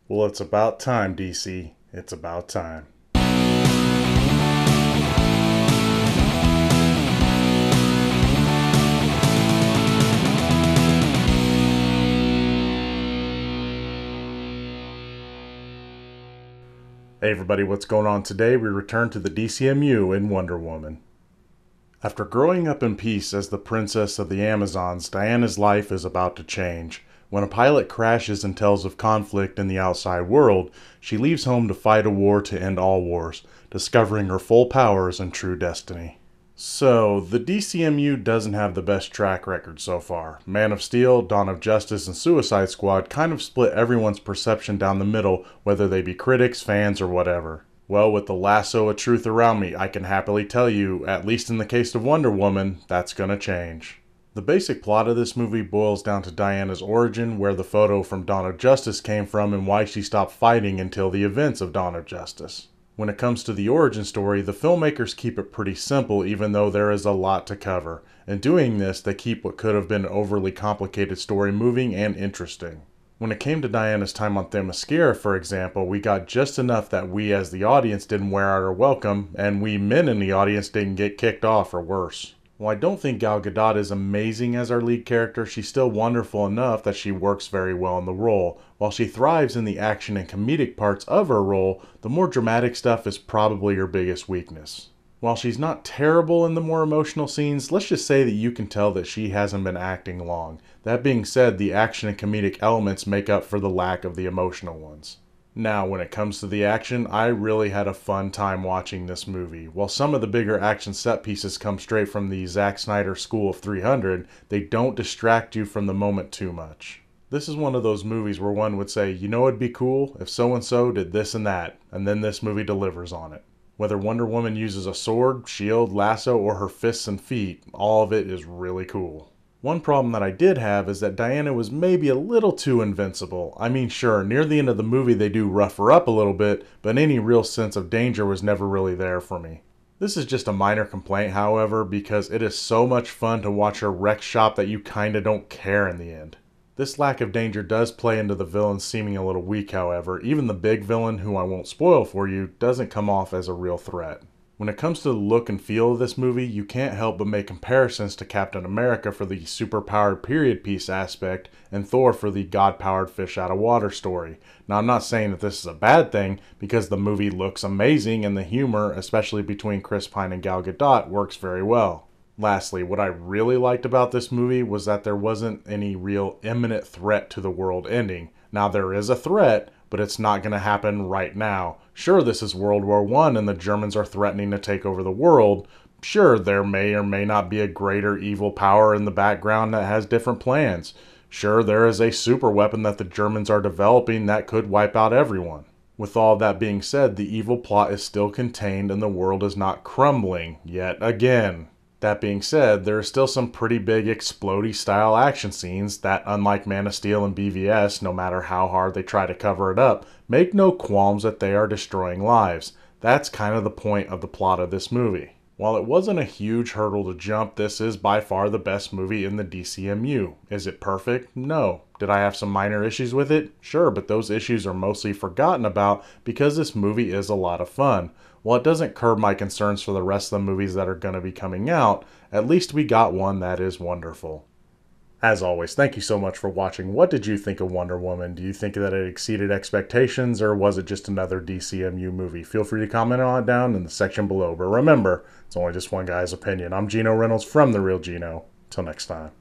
Well, it's about time, DC. It's about time. Hey everybody, what's going on today? We return to the DCMU in Wonder Woman. After growing up in peace as the princess of the Amazons, Diana's life is about to change. When a pilot crashes and tells of conflict in the outside world, she leaves home to fight a war to end all wars, discovering her full powers and true destiny. So, the DCMU doesn't have the best track record so far. Man of Steel, Dawn of Justice, and Suicide Squad kind of split everyone's perception down the middle, whether they be critics, fans, or whatever. Well, with the lasso of truth around me, I can happily tell you, at least in the case of Wonder Woman, that's gonna change. The basic plot of this movie boils down to Diana's origin, where the photo from Dawn of Justice came from, and why she stopped fighting until the events of Dawn of Justice. When it comes to the origin story, the filmmakers keep it pretty simple even though there is a lot to cover. In doing this, they keep what could have been an overly complicated story moving and interesting. When it came to Diana's time on Themyscira, for example, we got just enough that we as the audience didn't wear out our welcome, and we men in the audience didn't get kicked off or worse. While I don't think Gal Gadot is amazing as our lead character, she's still wonderful enough that she works very well in the role. While she thrives in the action and comedic parts of her role, the more dramatic stuff is probably her biggest weakness. While she's not terrible in the more emotional scenes, let's just say that you can tell that she hasn't been acting long. That being said, the action and comedic elements make up for the lack of the emotional ones. Now, when it comes to the action, I really had a fun time watching this movie. While some of the bigger action set pieces come straight from the Zack Snyder School of 300, they don't distract you from the moment too much. This is one of those movies where one would say, you know it'd be cool if so-and-so did this and that, and then this movie delivers on it. Whether Wonder Woman uses a sword, shield, lasso, or her fists and feet, all of it is really cool. One problem that I did have is that Diana was maybe a little too invincible. I mean, sure, near the end of the movie they do rough her up a little bit, but any real sense of danger was never really there for me. This is just a minor complaint, however, because it is so much fun to watch her wreck shop that you kinda don't care in the end. This lack of danger does play into the villain seeming a little weak, however. Even the big villain, who I won't spoil for you, doesn't come off as a real threat. When it comes to the look and feel of this movie, you can't help but make comparisons to Captain America for the superpowered period piece aspect and Thor for the god-powered fish out of water story. Now, I'm not saying that this is a bad thing, because the movie looks amazing and the humor, especially between Chris Pine and Gal Gadot, works very well. Lastly, what I really liked about this movie was that there wasn't any real imminent threat to the world ending. Now, there is a threat, but it's not going to happen right now. Sure, this is World War I and the Germans are threatening to take over the world. Sure, there may or may not be a greater evil power in the background that has different plans. Sure, there is a super weapon that the Germans are developing that could wipe out everyone. With all that being said, the evil plot is still contained and the world is not crumbling yet again. That being said, there are still some pretty big explodey style action scenes that, unlike Man of Steel and BVS, no matter how hard they try to cover it up, make no qualms that they are destroying lives. That's kind of the point of the plot of this movie. While it wasn't a huge hurdle to jump, this is by far the best movie in the DCMU. Is it perfect? No. Did I have some minor issues with it? Sure, but those issues are mostly forgotten about because this movie is a lot of fun. While it doesn't curb my concerns for the rest of the movies that are going to be coming out, at least we got one that is wonderful. As always, thank you so much for watching. What did you think of Wonder Woman? Do you think that it exceeded expectations, or was it just another DCMU movie? Feel free to comment on it down in the section below. But remember, it's only just one guy's opinion. I'm Gino Reynolds from The Real Gino. Till next time.